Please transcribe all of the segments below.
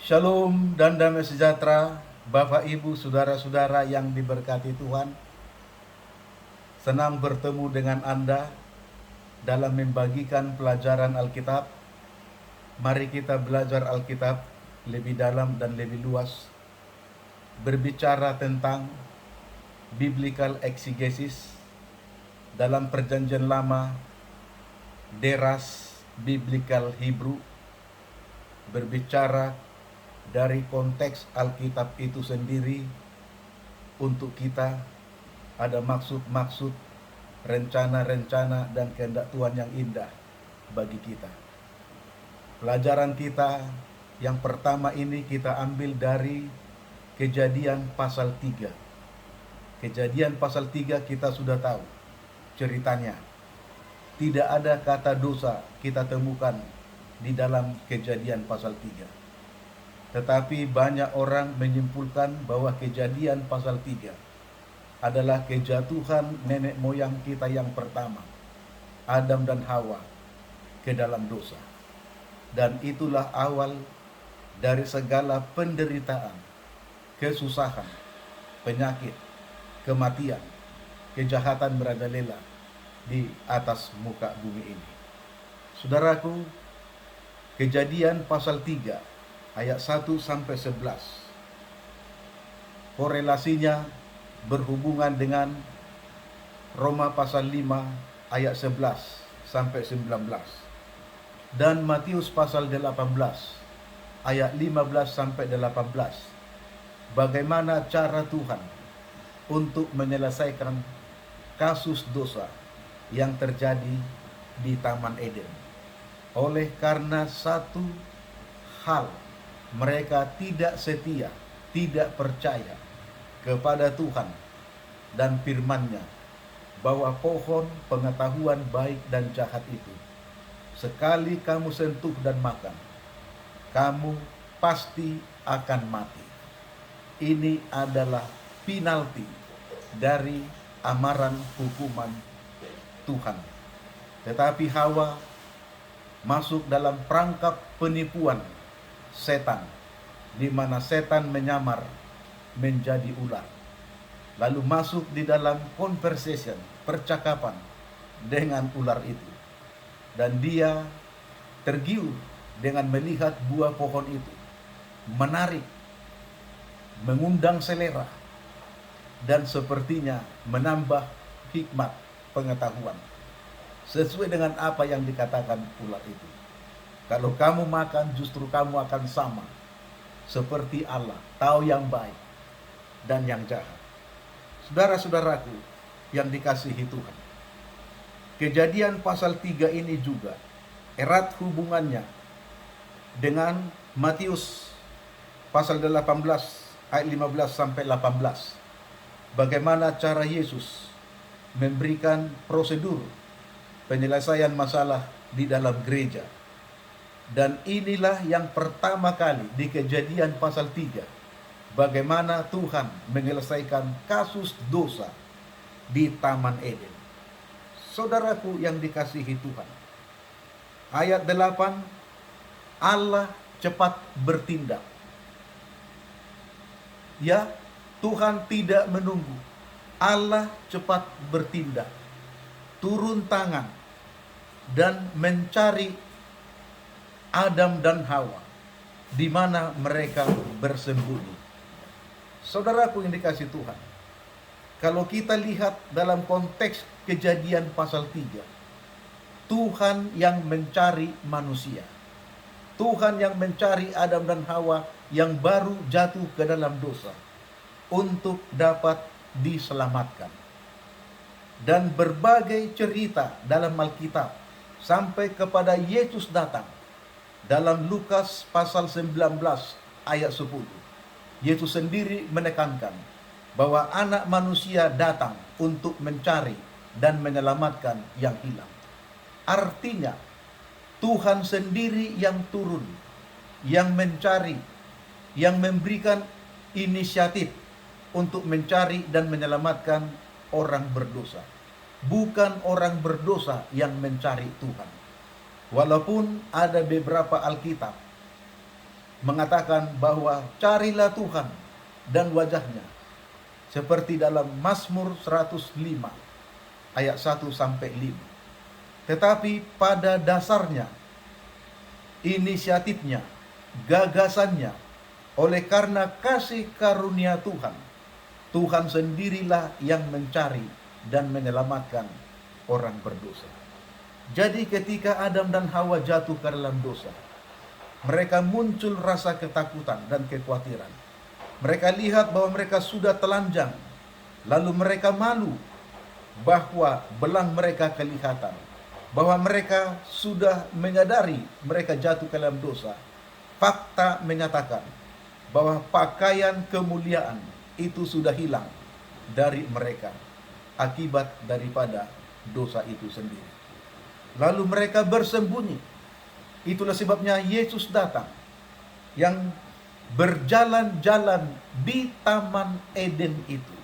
Shalom dan damai sejahtera, Bapak Ibu, saudara-saudara yang diberkati Tuhan. Senang bertemu dengan Anda dalam membagikan pelajaran Alkitab. Mari kita belajar Alkitab lebih dalam dan lebih luas. Berbicara tentang biblical exegesis dalam Perjanjian Lama, deras biblical Hebrew, berbicara dari konteks Alkitab itu sendiri. Untuk kita ada maksud-maksud, rencana-rencana dan kehendak Tuhan yang indah bagi kita. Pelajaran kita yang pertama ini kita ambil dari Kejadian pasal 3. Kejadian pasal 3 kita sudah tahu ceritanya. Tidak ada kata dosa kita temukan di dalam Kejadian pasal 3. Tetapi banyak orang menyimpulkan bahwa Kejadian pasal 3 adalah kejatuhan nenek moyang kita yang pertama, Adam dan Hawa, ke dalam dosa. Dan itulah awal dari segala penderitaan, kesusahan, penyakit, kematian, kejahatan merajalela di atas muka bumi ini. Saudaraku, Kejadian pasal 3 ayat 1 sampai 11. Korelasinya berhubungan dengan Roma pasal 5 ayat 11 sampai 19. Dan Matius pasal 18 ayat 15 sampai 18. Bagaimana cara Tuhan untuk menyelesaikan kasus dosa yang terjadi di Taman Eden. Oleh karena satu hal, mereka tidak setia, tidak percaya kepada Tuhan dan firman-Nya bahwa pohon pengetahuan baik dan jahat itu, sekali kamu sentuh dan makan, kamu pasti akan mati. Ini adalah penalti dari amaran hukuman Tuhan. Tetapi Hawa masuk dalam perangkap penipuan setan, di mana setan menyamar menjadi ular, lalu masuk di dalam conversation, percakapan dengan ular itu, dan dia tergiur dengan melihat buah pohon itu, menarik, mengundang selera, dan sepertinya menambah hikmat pengetahuan, sesuai dengan apa yang dikatakan ular itu. Kalau kamu makan, justru kamu akan sama seperti Allah, tahu yang baik dan yang jahat. Saudara-saudaraku yang dikasihi Tuhan, Kejadian pasal 3 ini juga erat hubungannya dengan Matius pasal 18 ayat 15 sampai 18. Bagaimana cara Yesus memberikan prosedur penyelesaian masalah di dalam gereja. Dan inilah yang pertama kali di Kejadian pasal 3, bagaimana Tuhan menyelesaikan kasus dosa di Taman Eden. Saudaraku yang dikasihi Tuhan, ayat 8, Allah cepat bertindak. Ya, Tuhan tidak menunggu. Allah cepat bertindak, turun tangan dan mencari Adam dan Hawa di mana mereka bersembunyi. Saudaraku yang dikasihi Tuhan, kalau kita lihat dalam konteks Kejadian pasal 3, Tuhan yang mencari manusia, Tuhan yang mencari Adam dan Hawa yang baru jatuh ke dalam dosa untuk dapat diselamatkan. Dan berbagai cerita dalam Alkitab sampai kepada Yesus datang. Dalam Lukas pasal 19 ayat 10, Yesus sendiri menekankan bahwa anak manusia datang untuk mencari dan menyelamatkan yang hilang. Artinya, Tuhan sendiri yang turun, yang mencari, yang memberikan inisiatif untuk mencari dan menyelamatkan orang berdosa. Bukan orang berdosa yang mencari Tuhan. Walaupun ada beberapa Alkitab mengatakan bahwa carilah Tuhan dan wajahnya, seperti dalam Mazmur 105 ayat 1 sampai 5. Tetapi pada dasarnya, inisiatifnya, gagasannya, oleh karena kasih karunia Tuhan, Tuhan sendirilah yang mencari dan menyelamatkan orang berdosa. Jadi ketika Adam dan Hawa jatuh ke dalam dosa, mereka muncul rasa ketakutan dan kekhawatiran. Mereka lihat bahwa mereka sudah telanjang, lalu mereka malu bahwa belang mereka kelihatan, bahwa mereka sudah menyadari mereka jatuh ke dalam dosa. Fakta menyatakan bahwa pakaian kemuliaan itu sudah hilang dari mereka akibat daripada dosa itu sendiri. Lalu mereka bersembunyi. Itulah sebabnya Yesus datang yang berjalan-jalan di Taman Eden itu,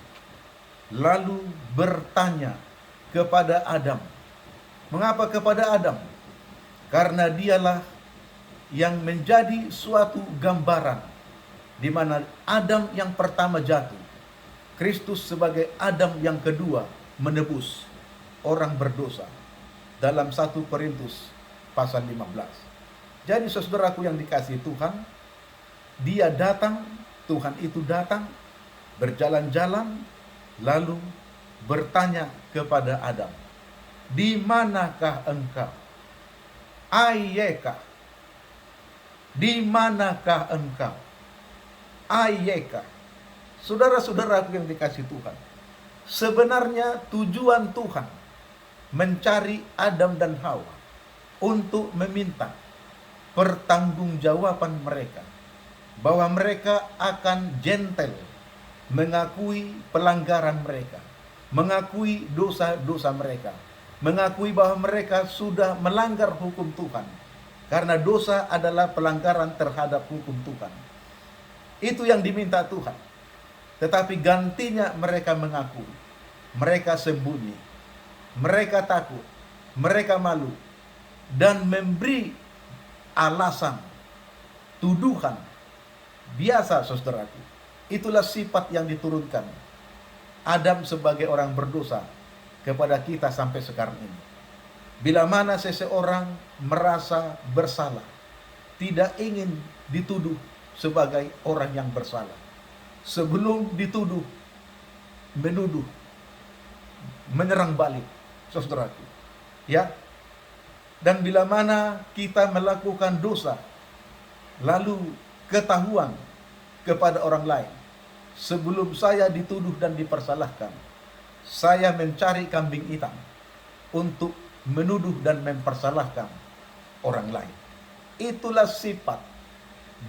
lalu bertanya kepada Adam. Mengapa kepada Adam? Karena dialah yang menjadi suatu gambaran di mana Adam yang pertama jatuh, Kristus sebagai Adam yang kedua menebus orang berdosa dalam 1 Korintus pasal 15. Jadi saudaraku yang dikasihi Tuhan, dia datang, Tuhan itu datang, berjalan-jalan, lalu bertanya kepada Adam, "Di manakah engkau? Ayyeka? Di manakah engkau? Ayyeka?" Saudara-saudaraku yang dikasihi Tuhan, sebenarnya tujuan Tuhan mencari Adam dan Hawa untuk meminta pertanggungjawaban mereka, bahwa mereka akan gentle mengakui pelanggaran mereka, mengakui dosa-dosa mereka, mengakui bahwa mereka sudah melanggar hukum Tuhan, karena dosa adalah pelanggaran terhadap hukum Tuhan. Itu yang diminta Tuhan. Tetapi gantinya mereka mengakui, mereka sembunyi, mereka takut, mereka malu, dan memberi alasan, tuduhan. Biasa saudaraku, itulah sifat yang diturunkan Adam sebagai orang berdosa kepada kita sampai sekarang ini. Bila mana seseorang merasa bersalah, tidak ingin dituduh sebagai orang yang bersalah, sebelum dituduh, menuduh, menyerang balik, saudaraku. Ya. Dan bila mana kita melakukan dosa, lalu ketahuan kepada orang lain, sebelum saya dituduh dan dipersalahkan, saya mencari kambing hitam untuk menuduh dan mempersalahkan orang lain. Itulah sifat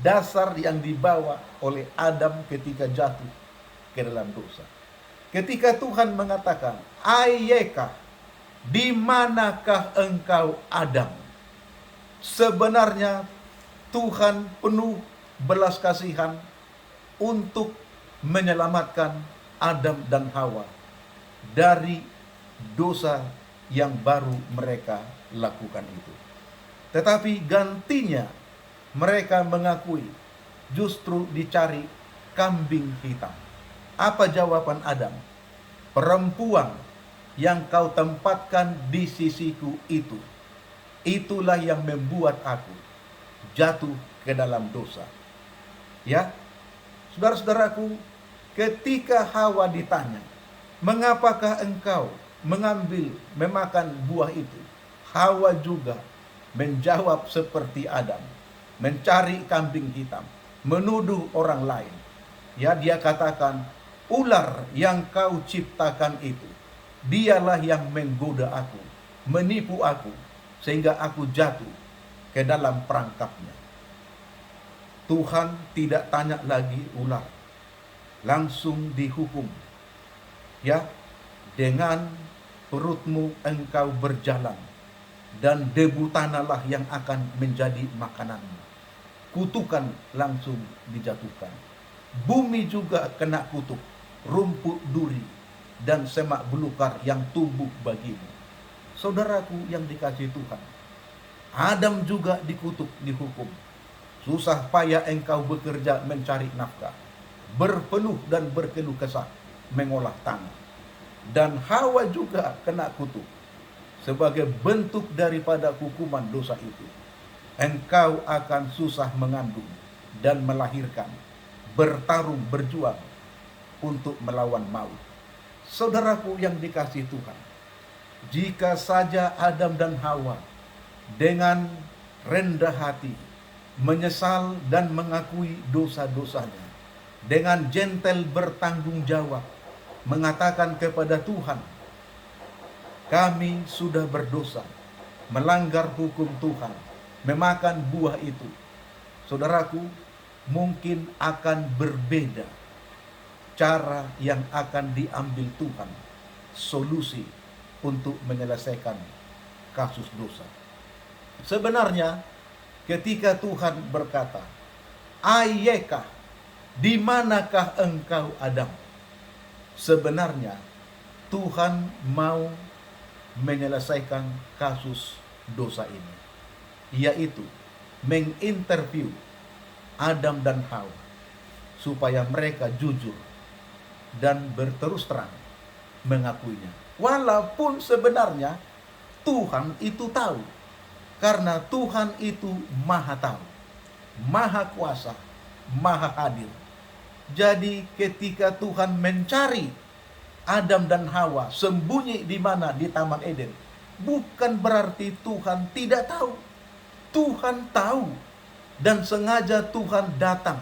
dasar yang dibawa oleh Adam ketika jatuh ke dalam dosa. Ketika Tuhan mengatakan, "Ayyeka, di manakah engkau Adam?" Sebenarnya Tuhan penuh belas kasihan untuk menyelamatkan Adam dan Hawa dari dosa yang baru mereka lakukan itu. Tetapi gantinya mereka mengakui justru dicari kambing hitam. Apa jawaban Adam? "Perempuan yang kau tempatkan di sisiku itu, itulah yang membuat aku jatuh ke dalam dosa." Ya, saudara-saudaraku, ketika Hawa ditanya, "Mengapakah engkau memakan buah itu?" Hawa juga menjawab seperti Adam, mencari kambing hitam, menuduh orang lain. Ya, dia katakan, "Ular yang kau ciptakan itu, dialah yang menggoda aku, menipu aku, sehingga aku jatuh ke dalam perangkapnya." Tuhan tidak tanya lagi ular, langsung dihukum. Ya, dengan perutmu engkau berjalan, dan debu tanahlah yang akan menjadi makananmu. Kutukan langsung dijatuhkan. Bumi juga kena kutuk, rumput duri dan semak belukar yang tumbuh bagimu. Saudaraku yang dikasihi Tuhan, Adam juga dikutuk, dihukum. Susah payah engkau bekerja mencari nafkah, berpeluh dan berkeluh kesah mengolah tanah. Dan Hawa juga kena kutuk sebagai bentuk daripada hukuman dosa itu. Engkau akan susah mengandung dan melahirkan, bertarung, berjuang untuk melawan maut. Saudaraku yang dikasihi Tuhan, jika saja Adam dan Hawa dengan rendah hati menyesal dan mengakui dosa-dosanya, dengan gentle bertanggung jawab, mengatakan kepada Tuhan, kami sudah berdosa, melanggar hukum Tuhan, memakan buah itu. Saudaraku, mungkin akan berbeda cara yang akan diambil Tuhan, solusi untuk menyelesaikan kasus dosa. Sebenarnya ketika Tuhan berkata, "Ayyekah, di manakah engkau Adam?" Sebenarnya Tuhan mau menyelesaikan kasus dosa ini, yaitu menginterview Adam dan Hawa supaya mereka jujur dan berterus terang mengakuinya. Walaupun sebenarnya Tuhan itu tahu, karena Tuhan itu maha tahu, maha kuasa, maha hadir. Jadi ketika Tuhan mencari Adam dan Hawa sembunyi di mana di Taman Eden, bukan berarti Tuhan tidak tahu. Tuhan tahu dan sengaja Tuhan datang.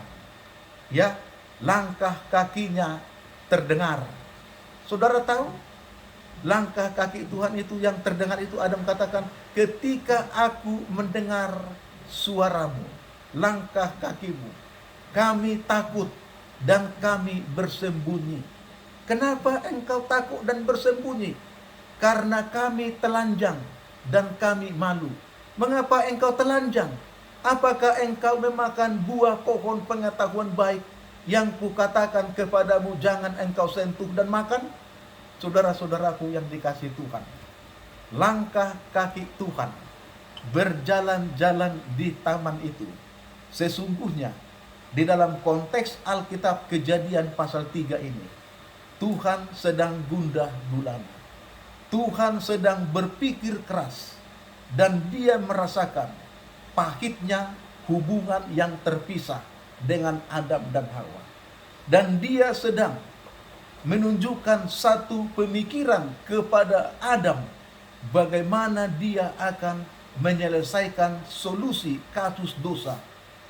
Ya, langkah kakinya terdengar. Saudara tahu, langkah kaki Tuhan itu yang terdengar itu, Adam katakan, ketika aku mendengar suaramu, langkah kakimu, kami takut dan kami bersembunyi. Kenapa engkau takut dan bersembunyi? Karena kami telanjang dan kami malu. Mengapa engkau telanjang? Apakah engkau memakan buah pohon pengetahuan baik yang kukatakan kepadamu jangan engkau sentuh dan makan? Saudara-saudaraku yang dikasihi Tuhan, langkah kaki Tuhan berjalan-jalan di taman itu sesungguhnya di dalam konteks Alkitab Kejadian pasal 3 ini, Tuhan sedang gundah gulana. Tuhan sedang berpikir keras dan dia merasakan pahitnya hubungan yang terpisah dengan Adam dan Hawa. Dan dia sedang menunjukkan satu pemikiran kepada Adam bagaimana dia akan menyelesaikan solusi kasus dosa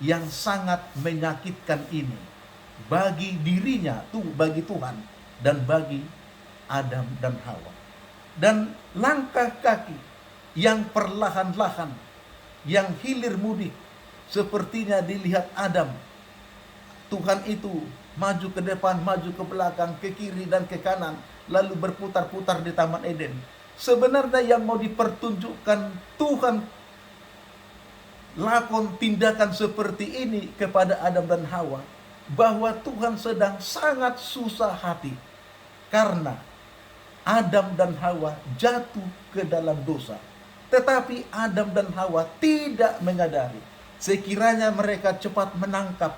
yang sangat menyakitkan ini bagi dirinya, bagi Tuhan dan bagi Adam dan Hawa. Dan langkah kaki yang perlahan-lahan, yang hilir mudik, sepertinya dilihat Adam. Tuhan itu maju ke depan, maju ke belakang, ke kiri dan ke kanan, lalu berputar-putar di Taman Eden. Sebenarnya yang mau dipertunjukkan Tuhan lakon tindakan seperti ini kepada Adam dan Hawa, bahwa Tuhan sedang sangat susah hati karena Adam dan Hawa jatuh ke dalam dosa. Tetapi Adam dan Hawa tidak menyadari. Sekiranya mereka cepat menangkap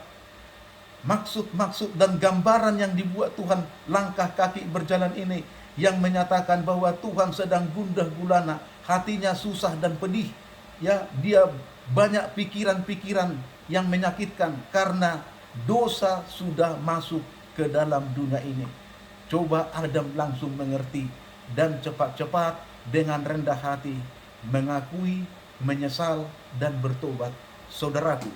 maksud-maksud dan gambaran yang dibuat Tuhan, langkah kaki berjalan ini yang menyatakan bahwa Tuhan sedang gundah gulana, hatinya susah dan pedih. Ya, dia banyak pikiran-pikiran yang menyakitkan karena dosa sudah masuk ke dalam dunia ini. Coba Adam langsung mengerti dan cepat-cepat dengan rendah hati mengakui, menyesal dan bertobat. Saudaraku,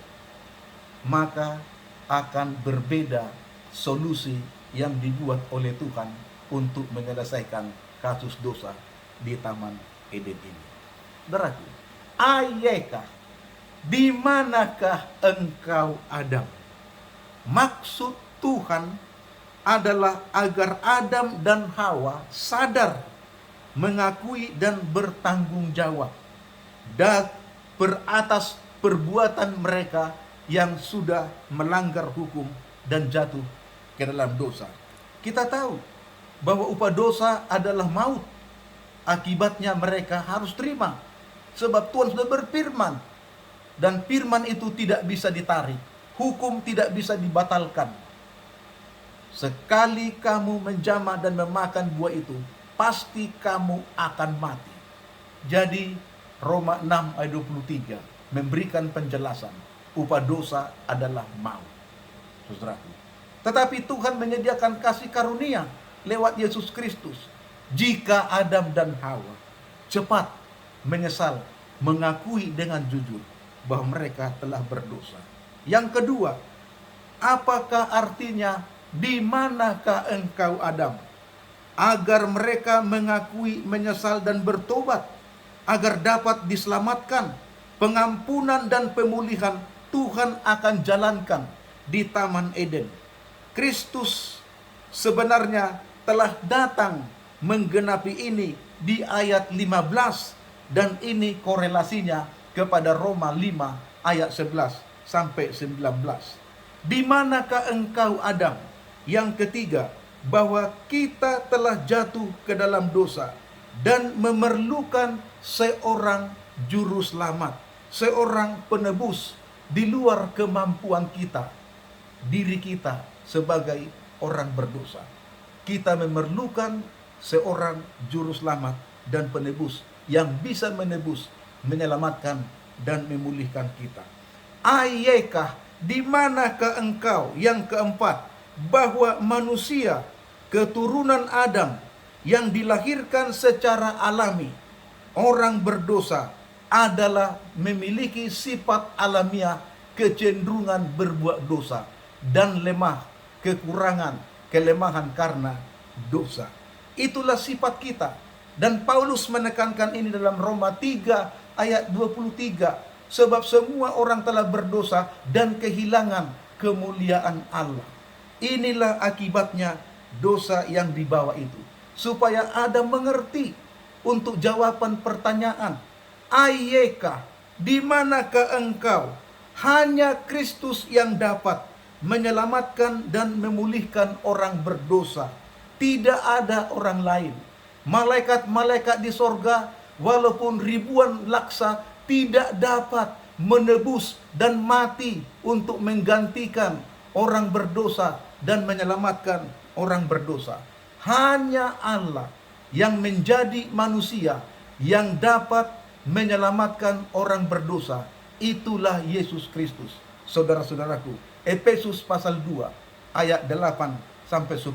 maka akan berbeda solusi yang dibuat oleh Tuhan untuk menyelesaikan kasus dosa di Taman Eden ini. Saudaraku, ayyekah, di manakah engkau Adam? Maksud Tuhan adalah agar Adam dan Hawa sadar, mengakui dan bertanggung jawab dan beratas perbuatan mereka yang sudah melanggar hukum dan jatuh ke dalam dosa. Kita tahu bahwa upah dosa adalah maut. Akibatnya mereka harus terima. Sebab Tuhan sudah berfirman, Dan firman itu tidak bisa ditarik. Hukum tidak bisa dibatalkan. Sekali kamu menjamah dan memakan buah itu, pasti kamu akan mati. Jadi Roma 6 ayat 23 memberikan penjelasan. Upah dosa adalah maut. Saudaraku. Tetapi Tuhan menyediakan kasih karunia lewat Yesus Kristus. Jika Adam dan Hawa cepat menyesal, mengakui dengan jujur bahwa mereka telah berdosa. Yang kedua, apakah artinya di manakah engkau Adam? Agar mereka mengakui, menyesal dan bertobat, agar dapat diselamatkan. Pengampunan dan pemulihan Tuhan akan jalankan di Taman Eden. Kristus sebenarnya telah datang menggenapi ini di ayat 15, dan ini korelasinya kepada Roma 5 ayat 11 sampai 19. Di manakah engkau Adam? Yang ketiga, bahwa kita telah jatuh ke dalam dosa dan memerlukan seorang juru selamat, seorang penebus di luar kemampuan kita, diri kita sebagai orang berdosa. Kita memerlukan seorang juru selamat dan penebus yang bisa menebus, menyelamatkan dan memulihkan kita. Ayyekah, di manakah engkau? Yang keempat, bahwa manusia keturunan Adam yang dilahirkan secara alami, orang berdosa, adalah memiliki sifat alamiah kecenderungan berbuat dosa dan lemah, kekurangan, kelemahan karena dosa. Itulah sifat kita. Dan Paulus menekankan ini dalam Roma 3 ayat 23. Sebab semua orang telah berdosa dan kehilangan kemuliaan Allah. Inilah akibatnya dosa yang dibawa itu. Supaya Adam mengerti untuk jawaban pertanyaan. Ayyekah, di manakah engkau? Hanya Kristus yang dapat menyelamatkan dan memulihkan orang berdosa. Tidak ada orang lain. Malaikat-malaikat di sorga, walaupun ribuan laksa, tidak dapat menebus dan mati untuk menggantikan orang berdosa dan menyelamatkan orang berdosa. Hanya Allah yang menjadi manusia yang dapat menyelamatkan orang berdosa. Itulah Yesus Kristus. Saudara-saudaraku, Efesus pasal 2 ayat 8 sampai 10.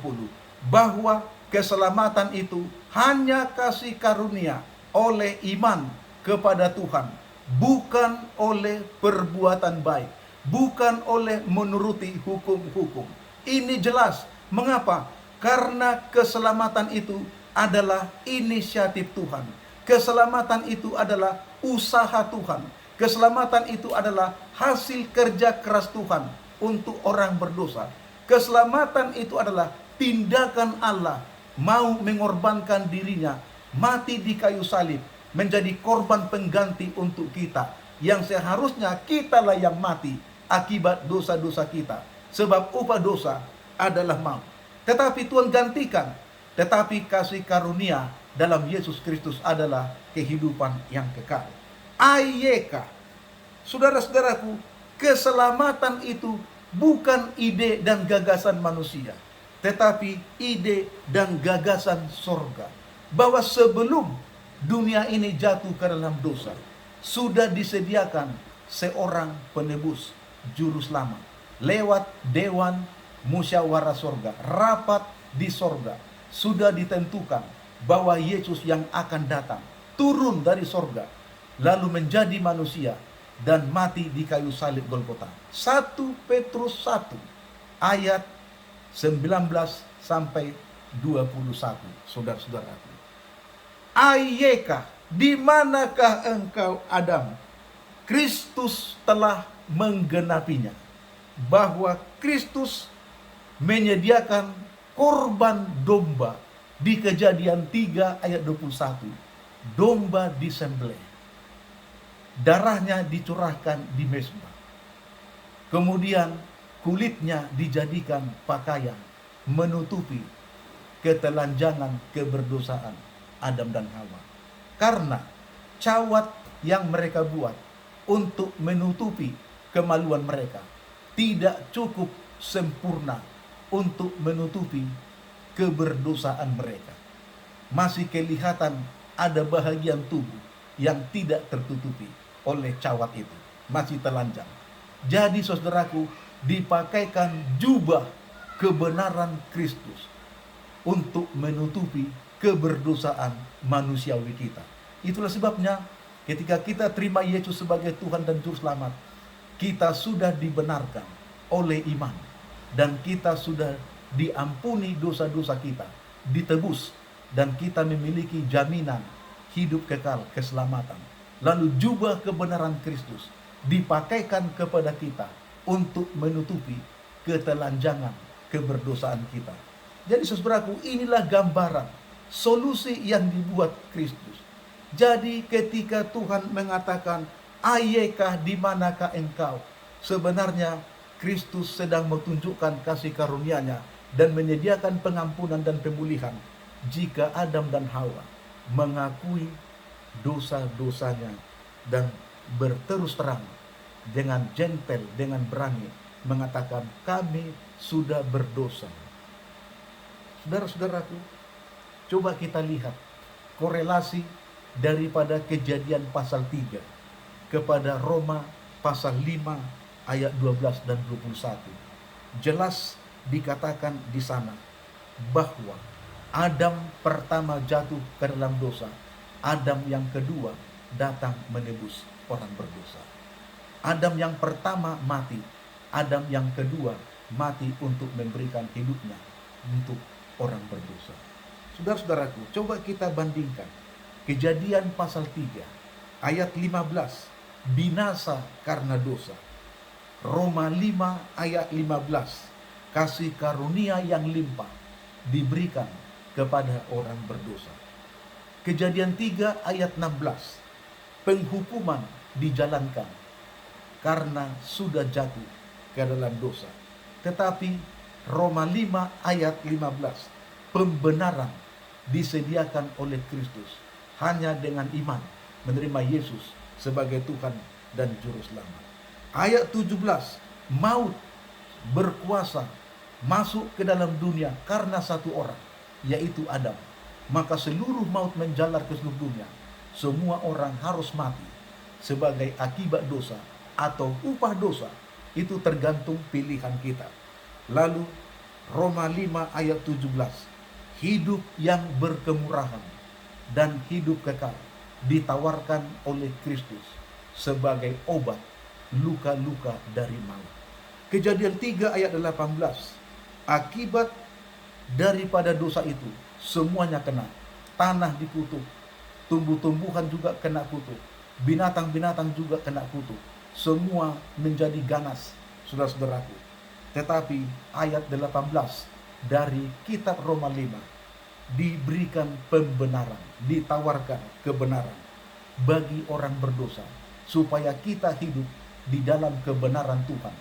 Bahwa keselamatan itu hanya kasih karunia oleh iman kepada Tuhan, bukan oleh perbuatan baik, bukan oleh menuruti hukum-hukum. Ini jelas. Mengapa? Karena keselamatan itu adalah inisiatif Tuhan. Keselamatan itu adalah usaha Tuhan. Keselamatan itu adalah hasil kerja keras Tuhan untuk orang berdosa. Keselamatan itu adalah tindakan Allah mau mengorbankan dirinya, mati di kayu salib, menjadi korban pengganti untuk kita, yang seharusnya kitalah yang mati akibat dosa-dosa kita. Sebab upah dosa adalah maut. Tetapi Tuhan gantikan. Tetapi kasih karunia dalam Yesus Kristus adalah kehidupan yang kekal. Ayyekah, saudara-saudaraku, keselamatan itu bukan ide dan gagasan manusia, tetapi ide dan gagasan sorga. Bahwa sebelum dunia ini jatuh ke dalam dosa, sudah disediakan seorang penebus, juru selamat, lewat dewan musyawarah sorga, rapat di sorga. Sudah ditentukan bahwa Yesus yang akan datang, turun dari sorga, lalu menjadi manusia, dan mati di kayu salib Golgota. 1 Petrus 1 ayat 19 sampai 21. Saudara-saudaraku, ayyekah, di manakah engkau Adam? Kristus telah menggenapinya. Bahwa Kristus menyediakan korban domba di Kejadian 3 ayat 21. Domba disembelih, darahnya dicurahkan di mezbah, kemudian kulitnya dijadikan pakaian menutupi ketelanjangan keberdosaan Adam dan Hawa. Karena cawat yang mereka buat untuk menutupi kemaluan mereka. Tidak cukup sempurna untuk menutupi keberdosaan mereka. Masih kelihatan ada bahagian tubuh yang tidak tertutupi oleh cawat itu, masih telanjang. Jadi saudaraku, dipakaikan jubah kebenaran Kristus untuk menutupi keberdosaan manusiawi kita. Itulah sebabnya ketika kita terima Yesus sebagai Tuhan dan Juru Selamat, kita sudah dibenarkan oleh iman dan kita sudah diampuni dosa-dosa kita, ditebus, dan kita memiliki jaminan hidup kekal, keselamatan. Lalu jubah kebenaran Kristus dipakaikan kepada kita untuk menutupi ketelanjangan keberdosaan kita. Jadi saudaraku, inilah gambaran solusi yang dibuat Kristus. Jadi ketika Tuhan mengatakan, "Ayekah, di manakah engkau?" Sebenarnya Kristus sedang menunjukkan kasih karunia-Nya dan menyediakan pengampunan dan pemulihan jika Adam dan Hawa mengakui dosa-dosanya dan berterus terang dengan gentle, dengan berani mengatakan, "Kami sudah berdosa." Saudara-saudaraku, coba kita lihat korelasi daripada Kejadian pasal 3 kepada Roma pasal 5 ayat 12 dan 21. Jelas dikatakan di sana bahwa Adam pertama jatuh ke dalam dosa, Adam yang kedua datang menebus orang berdosa. Adam yang pertama mati, Adam yang kedua mati untuk memberikan hidupnya untuk orang berdosa. Saudara-saudaraku, coba kita bandingkan Kejadian pasal 3 ayat 15, binasa karena dosa. Roma 5 ayat 15, kasih karunia yang limpah diberikan kepada orang berdosa. Kejadian 3 ayat 16, penghukuman dijalankan karena sudah jatuh ke dalam dosa. Tetapi Roma 5 ayat 15, pembenaran disediakan oleh Kristus hanya dengan iman menerima Yesus sebagai Tuhan dan Juru Selamat. Ayat 17, maut berkuasa masuk ke dalam dunia karena satu orang, yaitu Adam. Maka seluruh maut menjalar ke seluruh dunia. Semua orang harus mati sebagai akibat dosa atau upah dosa. Itu tergantung pilihan kita. Lalu Roma 5 ayat 17, hidup yang berkemurahan dan hidup kekal ditawarkan oleh Kristus sebagai obat luka-luka dari maut. Kejadian 3 ayat 18, akibat daripada dosa itu semuanya kena. Tanah dikutuk, tumbuh-tumbuhan juga kena kutuk, binatang-binatang juga kena kutuk. Semua menjadi ganas, saudara-saudaraku. Tetapi ayat 18 dari kitab Roma 5, diberikan pembenaran, ditawarkan kebenaran bagi orang berdosa, supaya kita hidup di dalam kebenaran Tuhan.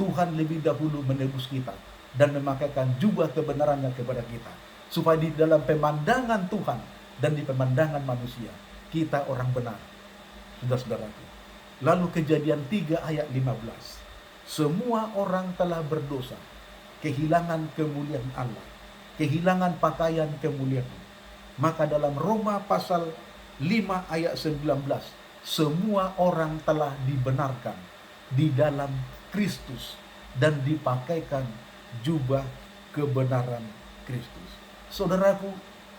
Tuhan lebih dahulu menebus kita dan memakaikan jubah kebenarannya kepada kita, supaya di dalam pemandangan Tuhan dan di pemandangan manusia, kita orang benar, saudara-saudaraku. Lalu Kejadian 3 ayat 15, semua orang telah berdosa, kehilangan kemuliaan Allah, kehilangan pakaian kemuliaan. Maka dalam Roma pasal 5 ayat 19, semua orang telah dibenarkan di dalam Kristus dan dipakaikan jubah kebenaran Kristus. Saudaraku,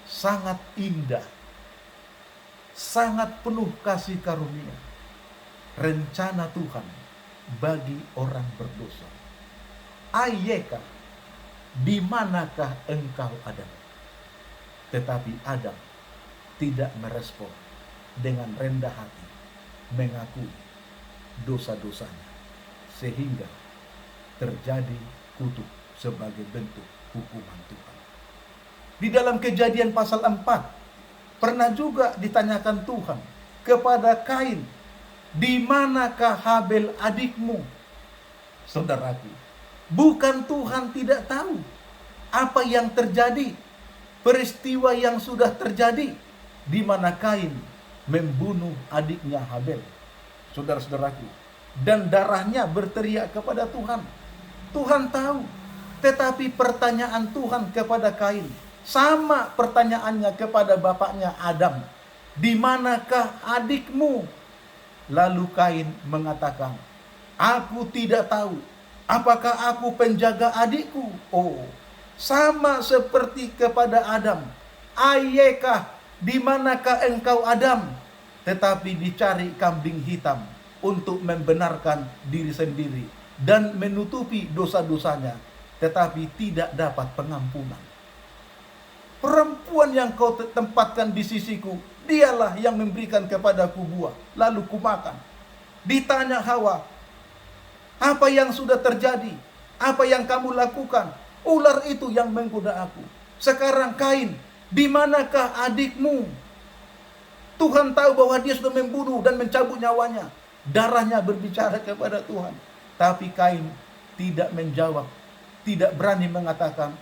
sangat indah, sangat penuh kasih karunia rencana Tuhan bagi orang berdosa. Ayekah, di manakah engkau Adam? Tetapi Adam tidak merespon, dengan rendah hati mengakui dosa-dosanya, sehingga terjadi kutuk sebagai bentuk hukuman Tuhan. Di dalam Kejadian pasal 4 pernah juga ditanyakan Tuhan kepada Kain, di manakah Habel adikmu? Saudaraku, bukan Tuhan tidak tahu apa yang terjadi, peristiwa yang sudah terjadi, di mana Kain membunuh adiknya Habel. saudara-saudaraku. Dan darahnya berteriak kepada Tuhan. Tuhan tahu. Tetapi pertanyaan Tuhan kepada Kain sama pertanyaannya kepada bapaknya Adam. Di manakah adikmu? Lalu Kain mengatakan, aku tidak tahu. Apakah aku penjaga adikku? Oh, sama seperti kepada Adam. Ayekah, di manakah engkau Adam? Tetapi dicari kambing hitam untuk membenarkan diri sendiri dan menutupi dosa-dosanya, tetapi tidak dapat pengampunan. Perempuan yang kau tempatkan di sisiku, dialah yang memberikan kepadaku buah, lalu kumakan. Ditanya Hawa, apa yang sudah terjadi? Apa yang kamu lakukan? Ular itu yang menggoda aku. Sekarang Kain, di manakah adikmu? Tuhan tahu bahwa dia sudah membunuh dan mencabut nyawanya. Darahnya berbicara kepada Tuhan. Tapi Kain tidak menjawab, tidak berani mengatakan,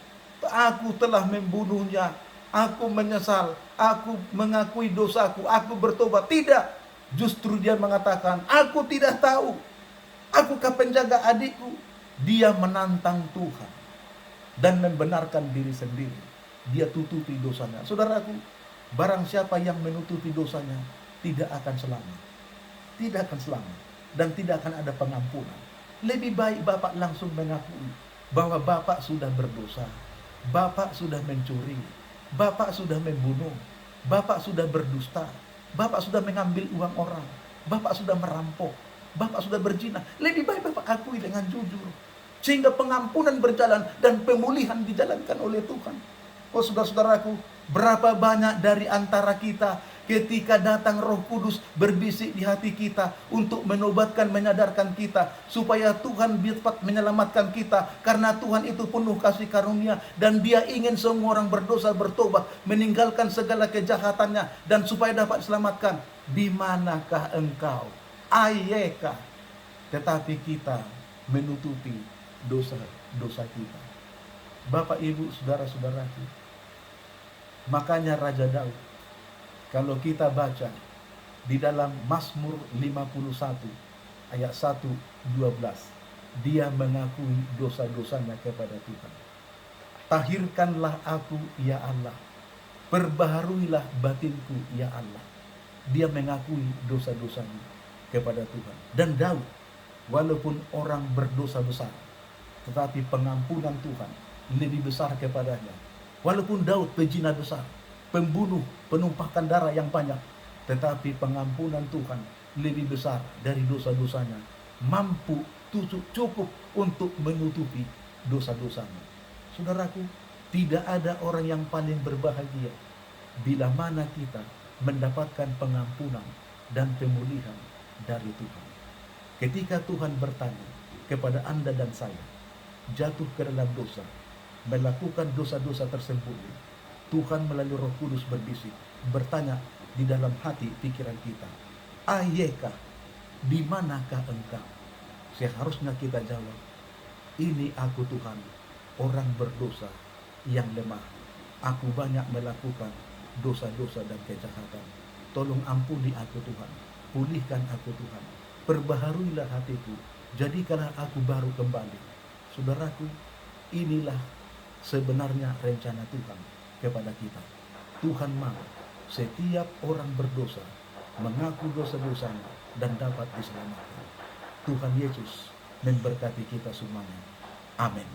aku telah membunuhnya, aku menyesal, aku mengakui dosaku, aku bertobat. Tidak, justru dia mengatakan, aku tidak tahu, akukah penjaga adikku? Dia menantang Tuhan dan membenarkan diri sendiri. Dia tutupi dosanya. Saudaraku, barang siapa yang menutupi dosanya tidak akan selamat. Tidak akan selamat dan tidak akan ada pengampunan. Lebih baik Bapak langsung mengakui bahwa Bapak sudah berdosa. Bapak sudah mencuri. Bapak sudah membunuh. Bapak sudah berdusta. Bapak sudah mengambil uang orang. Bapak sudah merampok. Bapak sudah berzina. Lebih baik Bapak akui dengan jujur. Sehingga pengampunan berjalan dan pemulihan dijalankan oleh Tuhan. Oh saudara-saudaraku, berapa banyak dari antara kita ketika datang Roh Kudus berbisik di hati kita untuk menobatkan, menyadarkan kita supaya Tuhan dapat menyelamatkan kita, karena Tuhan itu penuh kasih karunia dan Dia ingin semua orang berdosa bertobat, meninggalkan segala kejahatannya dan supaya dapat diselamatkan. Di manakah engkau? Ayekah? Tetapi kita menutupi dosa-dosa kita. Bapak, Ibu, saudara-saudaraku, makanya Raja Daud, kalau kita baca di dalam Mazmur 51 ayat 1-12, dia mengakui dosa-dosanya kepada Tuhan. Tahirkanlah aku ya Allah, perbaharuilah batinku ya Allah. Dia mengakui dosa-dosanya kepada Tuhan. Dan Daud, walaupun orang berdosa besar, tetapi pengampunan Tuhan lebih besar kepadanya. Walaupun Daud pezina besar, pembunuh, penumpahkan darah yang banyak, tetapi pengampunan Tuhan lebih besar dari dosa-dosanya, mampu cukup untuk menutupi dosa-dosanya. Saudaraku, tidak ada orang yang paling berbahagia bila mana kita mendapatkan pengampunan dan pemulihan dari Tuhan. Ketika Tuhan bertanya kepada Anda dan saya, jatuh ke dalam dosa, melakukan dosa-dosa tersebut, Tuhan melalui Roh Kudus berbisik, bertanya di dalam hati pikiran kita, ayekah, di manakah engkau? Seharusnya kita jawab, ini aku Tuhan, orang berdosa yang lemah. Aku banyak melakukan dosa-dosa dan kejahatan. Tolong ampuni aku Tuhan, pulihkan aku Tuhan, perbaharuilah hatiku, jadikanlah aku baru kembali. Saudaraku, inilah sebenarnya rencana Tuhan kepada kita. Tuhan mau setiap orang berdosa mengaku dosa-dosanya dan dapat diselamatkan. Tuhan Yesus memberkati kita semuanya. Amin.